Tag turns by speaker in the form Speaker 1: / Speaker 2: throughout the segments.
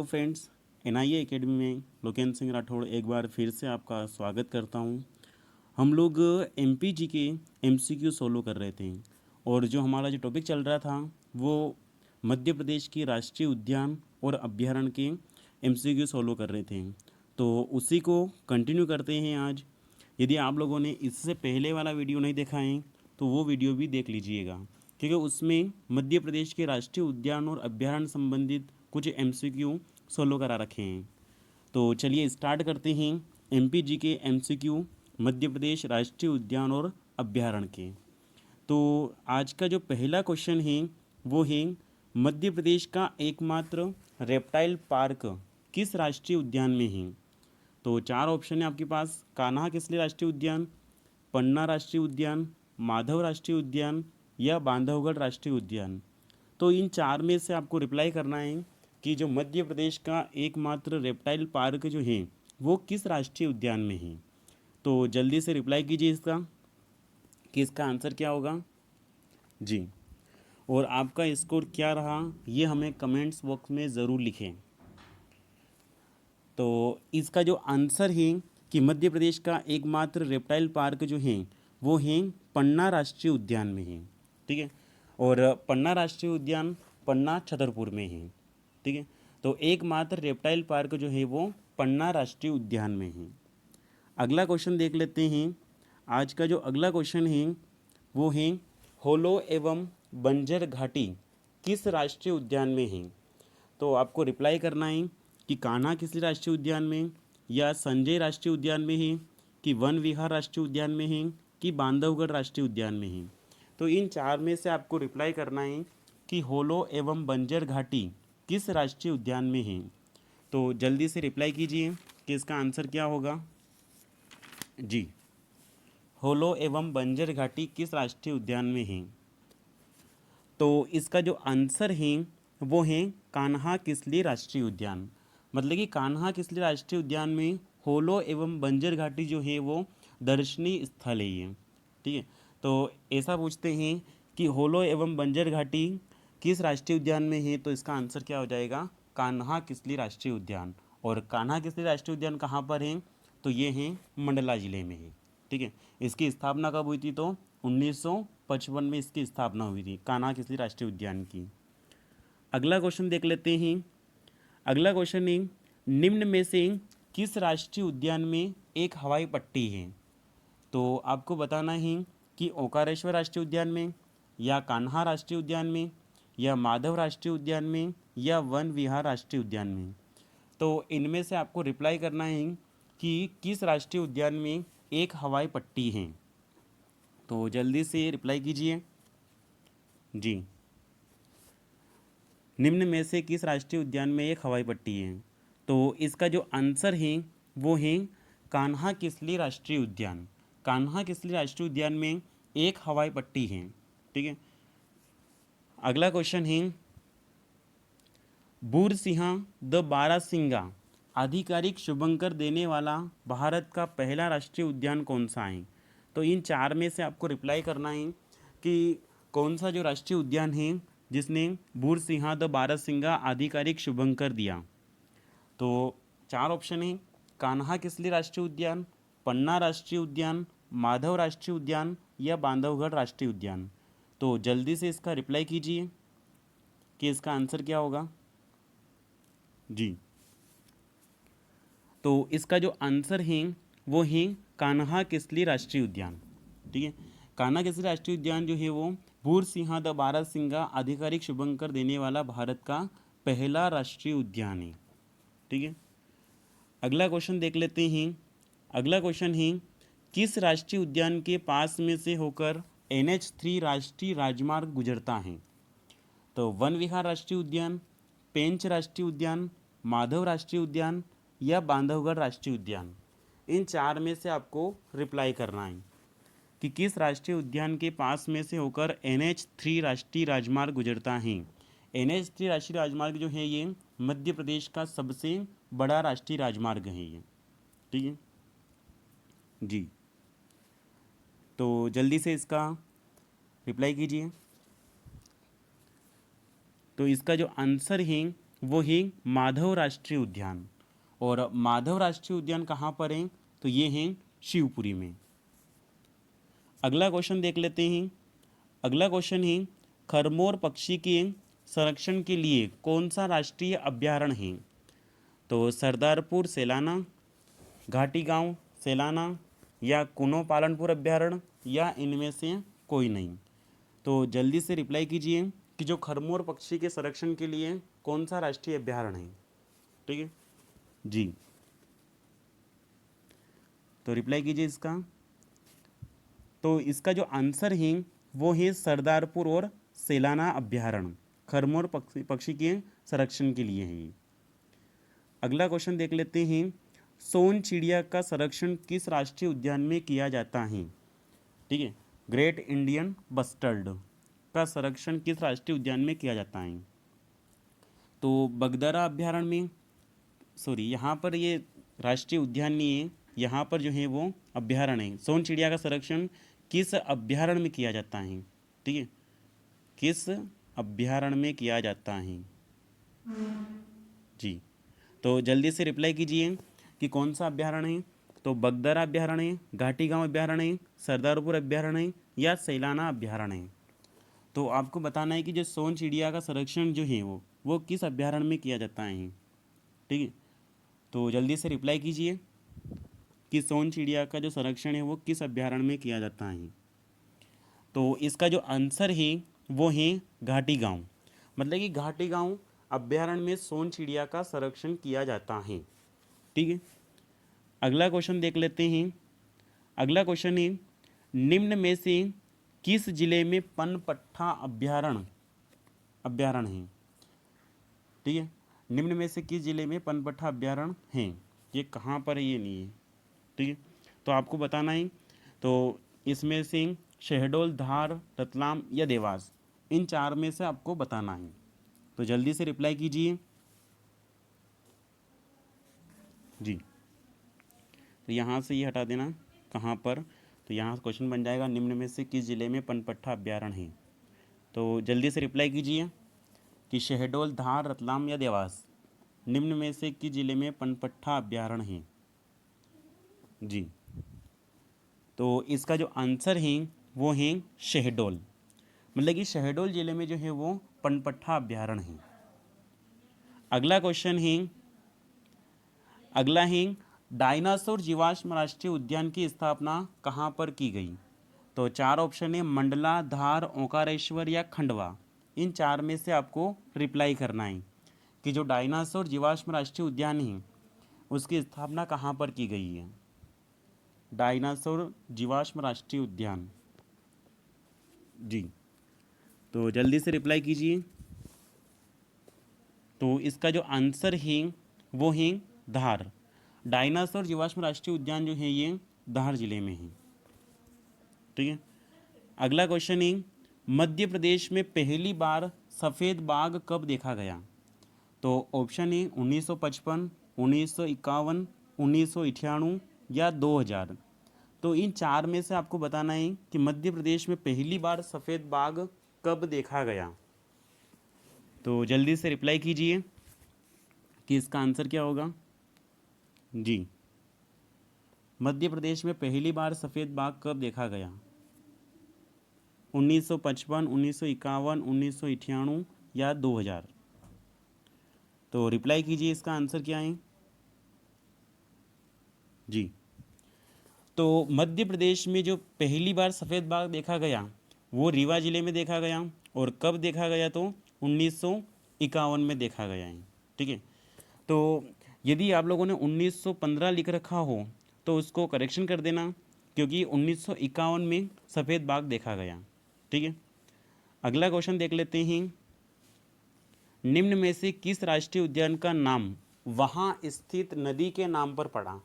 Speaker 1: Hello friends, NIA academy में लोकेंद्र सिंह राठौड़ एक बार फिर से आपका स्वागत करता हूं। हम लोग एमपीजी के एमसीक्यू सोलो कर रहे थे और जो हमारा जो टॉपिक चल रहा था वो मध्य प्रदेश की राष्ट्रीय उद्यान और अभ्यारण्य के एमसीक्यू सोलो कर रहे थे। तो उसी को कंटिन्यू करते हैं आज। यदि आप लोगों ने इससे पहले वाला वीडियो नहीं देखा है तो वो वीडियो भी देख लीजिएगा, क्योंकि उसमें मध्य प्रदेश के राष्ट्रीय उद्यान और अभ्यारण्य संबंधित कुछ एमसीक्यू सोलो करा रखे हैं। तो चलिए स्टार्ट करते हैं एमपीजी के एमसीक्यू मध्य प्रदेश राष्ट्रीय उद्यान और अभ्यारण्य के। तो आज का जो पहला क्वेश्चन है वो है मध्य प्रदेश का एकमात्र रेप्टाइल पार्क किस राष्ट्रीय उद्यान में है। तो चार ऑप्शन है आपके पास: कान्हा किसली राष्ट्रीय उद्यान, पन्ना राष्ट्रीय उद्यान, माधव राष्ट्रीय उद्यान या बांधवगढ़ राष्ट्रीय उद्यान। तो इन चार में से आपको रिप्लाई करना है कि जो मध्य प्रदेश का एकमात्र रेप्टाइल पार्क जो है वो किस राष्ट्रीय उद्यान में है। तो जल्दी से रिप्लाई कीजिए इसका कि इसका आंसर क्या होगा जी। और आपका स्कोर क्या रहा ये हमें कमेंट्स बॉक्स में ज़रूर लिखें। तो इसका जो आंसर है कि मध्य प्रदेश का एकमात्र रेप्टाइल पार्क जो है वो है पन्ना राष्ट्रीय उद्यान में है। ठीक है, और पन्ना राष्ट्रीय उद्यान पन्ना छतरपुर में है। ठीक है, तो एकमात्र रेप्टाइल पार्क जो है वो पन्ना राष्ट्रीय उद्यान में है। अगला क्वेश्चन देख लेते हैं। आज का जो अगला क्वेश्चन है वो है होलो एवं बंजर घाटी किस राष्ट्रीय उद्यान में है। तो आपको रिप्लाई करना है कि कान्हा किसली राष्ट्रीय उद्यान में, या संजय राष्ट्रीय उद्यान में है, कि वन विहार राष्ट्रीय उद्यान में है, कि बांधवगढ़ राष्ट्रीय उद्यान में है। तो इन चार में से आपको रिप्लाई करना है कि होलो एवं बंजर घाटी किस राष्ट्रीय उद्यान में है। तो जल्दी से रिप्लाई कीजिए कि इसका आंसर क्या होगा जी। होलो एवं बंजर घाटी किस राष्ट्रीय उद्यान में है। तो इसका जो आंसर है वो है कान्हा किसली राष्ट्रीय उद्यान। मतलब कि कान्हा किसली राष्ट्रीय उद्यान में होलो एवं बंजर घाटी जो है वो दर्शनीय स्थल है ये। ठीक है, तो ऐसा पूछते हैं कि होलो एवं बंजर घाटी किस राष्ट्रीय उद्यान में है, तो इसका आंसर क्या हो जाएगा कान्हा किसली राष्ट्रीय उद्यान। और कान्हा किसली राष्ट्रीय उद्यान कहाँ पर है, तो ये है मंडला जिले में है। ठीक है, इसकी स्थापना कब हुई थी, तो 1955 में इसकी स्थापना हुई थी कान्हा किसली राष्ट्रीय उद्यान की। अगला क्वेश्चन देख लेते हैं। अगला क्वेश्चन है निम्न में से किस राष्ट्रीय उद्यान में एक हवाई पट्टी है। तो आपको बताना है कि ओंकारेश्वर राष्ट्रीय उद्यान में, या कान्हा राष्ट्रीय उद्यान में, या माधव राष्ट्रीय उद्यान में, या वन विहार राष्ट्रीय उद्यान में। तो इनमें से आपको रिप्लाई करना है कि किस राष्ट्रीय उद्यान में एक हवाई पट्टी है। तो जल्दी से रिप्लाई कीजिए जी। निम्न में से किस राष्ट्रीय उद्यान में एक हवाई पट्टी है। तो इसका जो आंसर है वो है कान्हा किसली राष्ट्रीय उद्यान। कान्हा किसली राष्ट्रीय उद्यान में एक हवाई पट्टी है। ठीक है, अगला क्वेश्चन है बूरसिंहा द बारासिंगा आधिकारिक शुभंकर देने वाला भारत का पहला राष्ट्रीय उद्यान कौन सा है। तो इन चार में से आपको रिप्लाई करना है कि कौन सा जो राष्ट्रीय उद्यान है जिसने बूरसिंहा द बारासिंगा आधिकारिक शुभंकर दिया। तो चार ऑप्शन है: कान्हा किसली राष्ट्रीय उद्यान, पन्ना राष्ट्रीय उद्यान, माधव राष्ट्रीय उद्यान या बांधवगढ़ राष्ट्रीय उद्यान। तो जल्दी से इसका रिप्लाई कीजिए कि इसका आंसर क्या होगा जी। तो इसका जो आंसर है वो है कान्हा किसली राष्ट्रीय उद्यान। ठीक है, कान्हा किसली राष्ट्रीय उद्यान जो है वो बूरसिंहा द बारासिंगा आधिकारिक शुभंकर देने वाला भारत का पहला राष्ट्रीय उद्यान है। ठीक है, अगला क्वेश्चन देख लेते हैं। अगला क्वेश्चन है किस राष्ट्रीय उद्यान के पास में से होकर NH3 राष्ट्रीय राजमार्ग गुजरता है। तो वन विहार राष्ट्रीय उद्यान, पेंच राष्ट्रीय उद्यान, माधव राष्ट्रीय उद्यान या बांधवगढ़ राष्ट्रीय उद्यान। इन चार में से आपको रिप्लाई करना है कि किस राष्ट्रीय उद्यान के पास में से होकर NH3 राष्ट्रीय राजमार्ग गुजरता है। NH3 राष्ट्रीय राजमार्ग जो है ये मध्य प्रदेश का सबसे बड़ा राष्ट्रीय राजमार्ग है ये। ठीक है जी, तो जल्दी से इसका रिप्लाई कीजिए। तो इसका जो आंसर है वो है माधव राष्ट्रीय उद्यान। और माधव राष्ट्रीय उद्यान कहाँ पर है? तो ये है शिवपुरी में। अगला क्वेश्चन देख लेते हैं। अगला क्वेश्चन है खरमोर पक्षी के संरक्षण के लिए कौन सा राष्ट्रीय अभयारण्य है? तो सरदारपुर सैलाना, घाटी गांव सैलाना, या कुनो पालनपुर अभयारण्य, या इनमें से कोई नहीं। तो जल्दी से रिप्लाई कीजिए कि जो खरमोर पक्षी के संरक्षण के लिए कौन सा राष्ट्रीय अभयारण्य है। ठीक है जी, तो रिप्लाई कीजिए इसका। तो इसका जो आंसर है वो है सरदारपुर और सैलाना अभयारण्य, खरमोर पक्षी के संरक्षण के लिए है ये। अगला क्वेश्चन देख लेते हैं। सोन चिड़िया का संरक्षण किस राष्ट्रीय उद्यान में किया जाता है? ठीक है, ग्रेट इंडियन बस्टर्ड का संरक्षण किस राष्ट्रीय उद्यान में किया जाता है? तो बगदरा अभयारण्य में, सॉरी यहाँ पर ये राष्ट्रीय उद्यान नहीं है, यहाँ पर जो है वो अभयारण्य है। सोन चिड़िया का संरक्षण किस अभयारण्य में किया जाता है? ठीक है, किस अभयारण्य में किया जाता है जी। तो जल्दी से रिप्लाई कीजिए कि कौन सा अभयारण्य है। तो बगदरा अभयारण्य, घाटी गांव अभयारण्य, सरदारपुर अभयारण्य, या सैलाना अभयारण्य। तो आपको बताना है कि जो सोन चिड़िया का संरक्षण जो है वो किस अभयारण्य में किया जाता है। ठीक है, तो जल्दी से रिप्लाई कीजिए कि सोन चिड़िया का जो संरक्षण है वो किस अभयारण्य में किया जाता है। तो इसका जो आंसर है वो है घाटी गांव, मतलब कि घाटी गांव अभयारण्य में सोन चिड़िया का संरक्षण किया जाता है। ठीक है, अगला क्वेश्चन देख लेते हैं। अगला क्वेश्चन है निम्न में से किस जिले में पनपट्टा अभयारण्य है? ठीक है, निम्न में से किस जिले में पनपट्टा अभयारण्य है? ये कहाँ पर है ये नहीं है। ठीक है, तो आपको बताना है। तो इसमें से शहडोल, धार, रतलाम या देवास, इन चार में से आपको बताना है। तो जल्दी से रिप्लाई कीजिए जी। तो यहाँ से ये हटा देना, कहाँ पर? तो यहाँ क्वेश्चन बन जाएगा निम्न में से किस जिले में पनपट्टा अभयारण्य है। तो जल्दी से रिप्लाई कीजिए कि शहडोल, धार, रतलाम या देवास, निम्न में से किस जिले में पनपट्टा अभयारण्य है जी। तो इसका जो आंसर है वो है शहडोल, मतलब कि शहडोल जिले में जो है वो पनपट्टा अभयारण्य है। अगला क्वेश्चन है, अगला है डायनासोर जीवाश्म राष्ट्रीय उद्यान की स्थापना कहाँ पर की गई? तो चार ऑप्शन है मंडला, धार, ओंकारेश्वर या खंडवा। इन चार में से आपको रिप्लाई करना है कि जो डायनासोर जीवाश्म राष्ट्रीय उद्यान है उसकी स्थापना कहाँ पर की गई है। डायनासोर जीवाश्म राष्ट्रीय उद्यान जी, तो जल्दी से रिप्लाई कीजिए। तो इसका जो आंसर है वो है धार। डायनासोर जीवाश्म राष्ट्रीय उद्यान जो है ये धार जिले में है। ठीक है, अगला क्वेश्चन है मध्य प्रदेश में पहली बार सफ़ेद बाघ कब देखा गया? तो ऑप्शन है 1955, 1951, 1998 या 2000। तो इन चार में से आपको बताना है कि मध्य प्रदेश में पहली बार सफ़ेद बाघ कब देखा गया। तो जल्दी से रिप्लाई कीजिए कि इसका आंसर क्या होगा जी। मध्य प्रदेश में पहली बार सफ़ेद बाघ कब देखा गया? 1955, 1951, 1998 या 2000। तो रिप्लाई कीजिए इसका आंसर क्या है जी। तो मध्य प्रदेश में जो पहली बार सफ़ेद बाघ देखा गया वो रीवा ज़िले में देखा गया, और कब देखा गया? तो 1951 में देखा गया है। ठीक है, तो यदि आप लोगों ने 1915 लिख रखा हो तो उसको करेक्शन कर देना, क्योंकि 1951 में सफ़ेद बाघ देखा गया। ठीक है, अगला क्वेश्चन देख लेते हैं। निम्न में से किस राष्ट्रीय उद्यान का नाम वहाँ स्थित नदी के नाम पर पड़ा?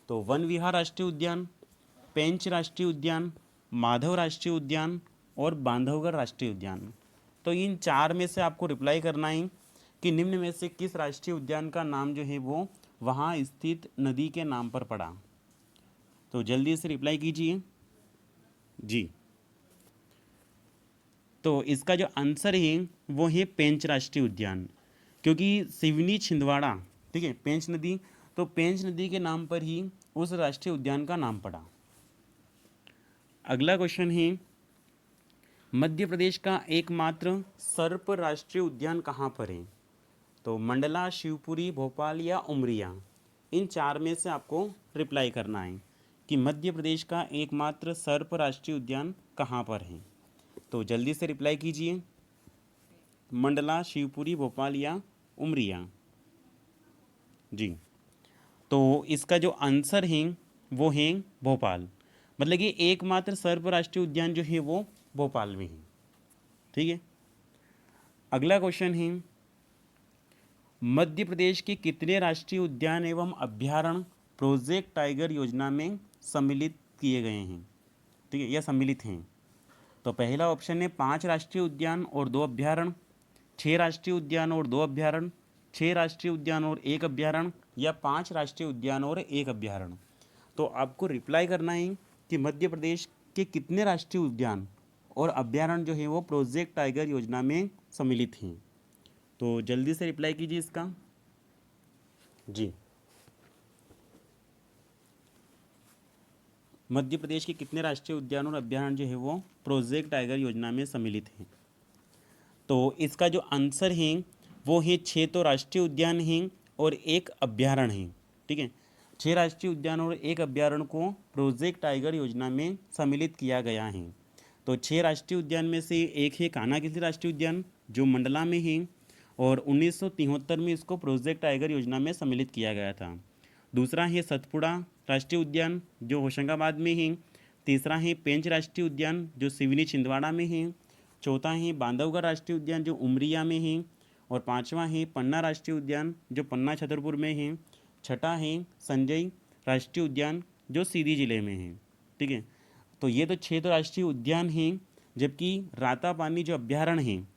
Speaker 1: तो वन विहार राष्ट्रीय उद्यान, पेंच राष्ट्रीय उद्यान, माधव राष्ट्रीय उद्यान और बांधवगढ़ राष्ट्रीय उद्यान। तो इन चार में से आपको रिप्लाई करना है कि निम्न में से किस राष्ट्रीय उद्यान का नाम जो है वो वहाँ स्थित नदी के नाम पर पड़ा। तो जल्दी से रिप्लाई कीजिए जी। तो इसका जो आंसर है वो है पेंच राष्ट्रीय उद्यान, क्योंकि सिवनी छिंदवाड़ा, ठीक है, पेंच नदी, तो पेंच नदी के नाम पर ही उस राष्ट्रीय उद्यान का नाम पड़ा। अगला क्वेश्चन है, मध्य प्रदेश का एकमात्र सर्प राष्ट्रीय उद्यान कहाँ पर है? तो मंडला, शिवपुरी, भोपाल या उमरिया, इन चार में से आपको रिप्लाई करना है कि मध्य प्रदेश का एकमात्र सर्प राष्ट्रीय उद्यान कहाँ पर है। तो जल्दी से रिप्लाई कीजिए, मंडला, शिवपुरी, भोपाल या उमरिया। जी, तो इसका जो आंसर है वो है भोपाल, मतलब कि एकमात्र सर्प राष्ट्रीय उद्यान जो है वो भोपाल में है। ठीक है, अगला क्वेश्चन है, मध्य प्रदेश के कितने राष्ट्रीय उद्यान एवं अभ्यारण्य प्रोजेक्ट टाइगर योजना में सम्मिलित किए गए हैं? ठीक है, या सम्मिलित हैं? तो पहला ऑप्शन है 5 राष्ट्रीय उद्यान और 2 अभ्यारण्य, 6 राष्ट्रीय उद्यान और 2 अभ्यारण्य, 6 राष्ट्रीय उद्यान और 1 अभ्यारण्य, या 5 राष्ट्रीय उद्यान और 1 अभ्यारण्य। तो आपको रिप्लाई करना है कि मध्य प्रदेश के कितने राष्ट्रीय उद्यान और अभ्यारण्य जो है वो प्रोजेक्ट टाइगर योजना में सम्मिलित हैं। तो जल्दी से रिप्लाई कीजिए इसका। जी, मध्य प्रदेश के कितने राष्ट्रीय उद्यान और अभ्यारण्य जो है वो प्रोजेक्ट टाइगर योजना में सम्मिलित हैं? तो इसका जो आंसर है वो है 6 तो राष्ट्रीय उद्यान हैं और 1 अभ्यारण्य है। ठीक है, 6 राष्ट्रीय उद्यान और 1 अभ्यारण्य को प्रोजेक्ट टाइगर योजना में सम्मिलित किया गया है। तो 6 राष्ट्रीय उद्यान में से एक है कान्हा-किसली राष्ट्रीय उद्यान जो मंडला में है, और 1973 में इसको प्रोजेक्ट टाइगर योजना में सम्मिलित किया गया था। दूसरा है सतपुड़ा राष्ट्रीय उद्यान जो होशंगाबाद में है। तीसरा है पेंच राष्ट्रीय उद्यान जो सिवनी छिंदवाड़ा में है। चौथा है बांधवगढ़ राष्ट्रीय उद्यान जो उमरिया में है। और पांचवा है पन्ना राष्ट्रीय उद्यान जो पन्ना छतरपुर में है। छठा है संजय राष्ट्रीय उद्यान जो सीधी जिले में है। ठीक है, तो ये तो 6 तो राष्ट्रीय उद्यान हैं, जबकि रातापानी जो अभ्यारण्य है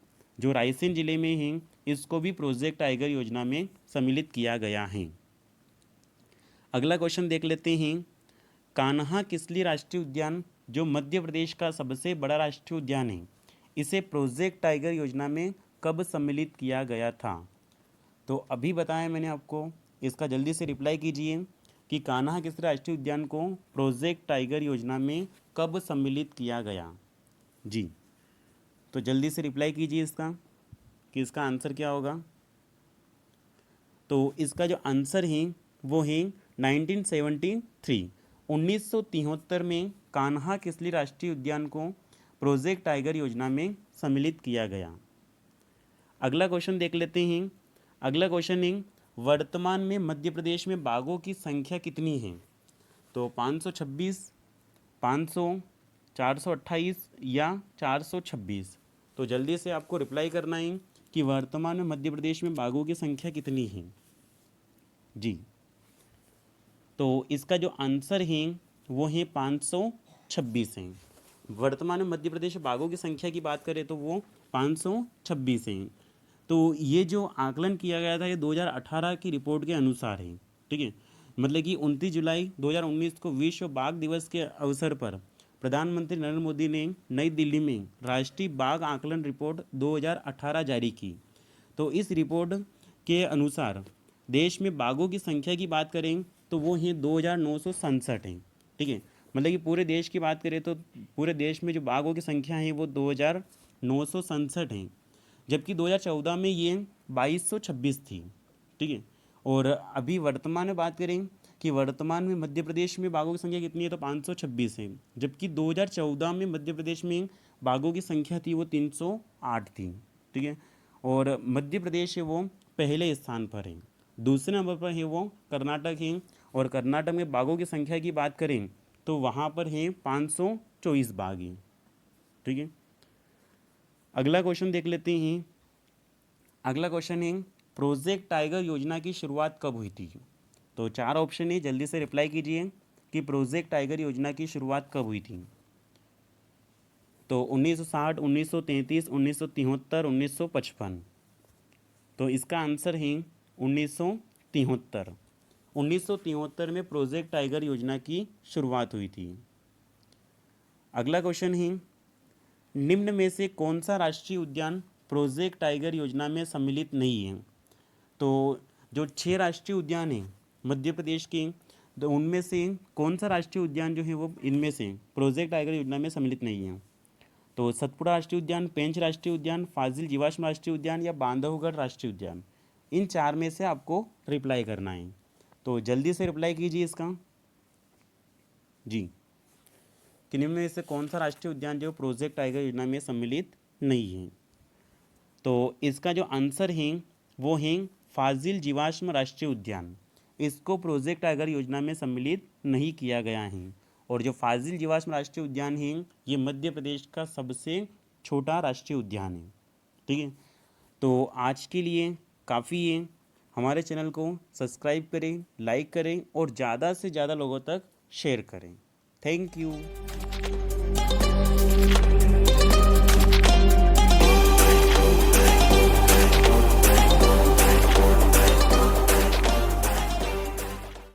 Speaker 1: जो रायसेन जिले में है, इसको भी प्रोजेक्ट टाइगर योजना में सम्मिलित किया गया है। अगला क्वेश्चन देख लेते हैं, कान्हा किसली राष्ट्रीय उद्यान जो मध्य प्रदेश का सबसे बड़ा राष्ट्रीय उद्यान है, इसे प्रोजेक्ट टाइगर योजना में कब सम्मिलित किया गया था? तो अभी बताया मैंने आपको, इसका जल्दी से रिप्लाई कीजिए कि कान्हा किसली राष्ट्रीय उद्यान को प्रोजेक्ट टाइगर योजना में कब सम्मिलित किया गया। जी, तो जल्दी से रिप्लाई कीजिए इसका कि इसका आंसर क्या होगा। तो इसका जो आंसर है वो है 1973, 1973 में कान्हा किसली राष्ट्रीय उद्यान को प्रोजेक्ट टाइगर योजना में सम्मिलित किया गया। अगला क्वेश्चन देख लेते हैं। अगला क्वेश्चन है, वर्तमान में मध्य प्रदेश में बाघों की संख्या कितनी है? तो 526, 500, 428 या 426। तो जल्दी से आपको रिप्लाई करना है कि वर्तमान में मध्य प्रदेश में बाघों की संख्या कितनी है। जी, तो इसका जो आंसर है वो है 526 है। वर्तमान में मध्य प्रदेश में बाघों की संख्या की बात करें तो वो 526 है। तो ये जो आकलन किया गया था ये 2018 की रिपोर्ट के अनुसार है। ठीक है, मतलब कि 29 जुलाई 2019 को विश्व बाघ दिवस के अवसर पर प्रधानमंत्री नरेंद्र मोदी ने नई दिल्ली में राष्ट्रीय बाघ आकलन रिपोर्ट 2018 जारी की। तो इस रिपोर्ट के अनुसार देश में बाघों की संख्या की बात करें तो वो है 2967 है। ठीक है, मतलब कि पूरे देश की बात करें तो पूरे देश में जो बाघों की संख्या है वो 2967 है, जबकि 2014 में ये 2226 थी। ठीक है, और अभी वर्तमान में बात करें कि वर्तमान में मध्य प्रदेश में बाघों की संख्या कितनी है तो 526 है, जबकि 2014 में मध्य प्रदेश में बाघों की संख्या थी वो 308 थी। ठीक है, और मध्य प्रदेश है वो पहले स्थान पर है। दूसरे नंबर पर है वो कर्नाटक है, और कर्नाटक में बाघों की संख्या की बात करें तो वहाँ पर है 524 बाघ हैं। ठीक है, अगला क्वेश्चन देख लेते हैं। अगला क्वेश्चन है, प्रोजेक्ट टाइगर योजना की शुरुआत कब हुई थी? तो 4 ऑप्शन है, जल्दी से रिप्लाई कीजिए कि प्रोजेक्ट टाइगर योजना की शुरुआत कब हुई थी। तो 1960, 1933, 1973, 1955। तो इसका आंसर है 1973। 1973 में प्रोजेक्ट टाइगर योजना की शुरुआत हुई थी। अगला क्वेश्चन है, निम्न में से कौन सा राष्ट्रीय उद्यान प्रोजेक्ट टाइगर योजना में सम्मिलित नहीं है? तो जो 6 राष्ट्रीय उद्यान हैं मध्य प्रदेश के, तो उनमें से कौन सा राष्ट्रीय उद्यान जो है वो इनमें से प्रोजेक्ट टाइगर योजना में सम्मिलित नहीं है? तो सतपुड़ा राष्ट्रीय उद्यान, पेंच राष्ट्रीय उद्यान, फाजिल जीवाश्म राष्ट्रीय उद्यान या बांधवगढ़ राष्ट्रीय उद्यान। इन 4 में से आपको रिप्लाई करना है, तो जल्दी से रिप्लाई कीजिए इसका जी। किन्हीं में से कौन सा राष्ट्रीय उद्यान जो प्रोजेक्ट टाइगर योजना में सम्मिलित नहीं है? तो इसका जो आंसर है वो है फाजिल जीवाश्म राष्ट्रीय उद्यान। इसको प्रोजेक्ट टाइगर योजना में सम्मिलित नहीं किया गया है। और जो फाजिल जीवाश्म राष्ट्रीय उद्यान है ये मध्य प्रदेश का सबसे छोटा राष्ट्रीय उद्यान है। ठीक है, तो आज के लिए काफ़ी है। हमारे चैनल को सब्सक्राइब करें, लाइक करें और ज़्यादा से ज़्यादा लोगों तक शेयर करें। Thank you.